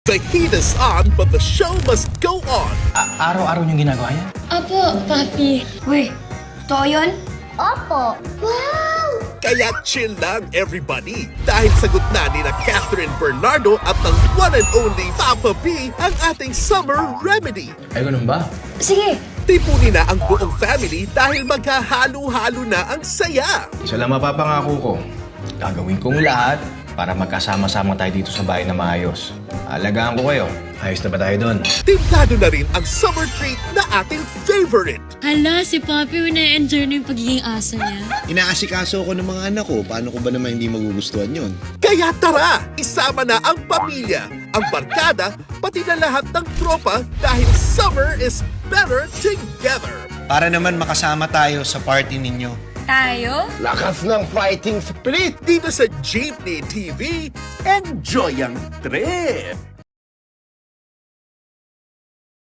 The heat is on, but the show must go on. Araw-araw niyong ginagawa yan? Apo, Papi. Uy, totoo yun? Opo. Wow! Kaya chill lang everybody. Dahil sagot na ni na Catherine Bernardo at ng one and only Papa B ang ating summer remedy. Ay, ganun ba? Sige, Tipunin na ang buong family dahil maghahalo-halo na ang saya. Isa lang mapapangako ko. Gagawin kong lahat para magkasama-sama tayo dito sa bahay na maayos. Alagaan ko kayo. Ayos na ba tayo doon? Timplado na rin ang summer treat na ating favorite. Hala, si Papi na-enjoy na yung pagiging aso niya. Inaasikaso ko ng mga anak ko. Paano ko ba naman hindi magugustuhan yun? Kaya tara, isama na ang pamilya, ang barkada, pati na lahat ng tropa dahil summer is better together. Para naman makasama tayo sa party ninyo. tayo? Lakas ng fighting spirit! Dito sa Jeepney TV, enjoy ang trip!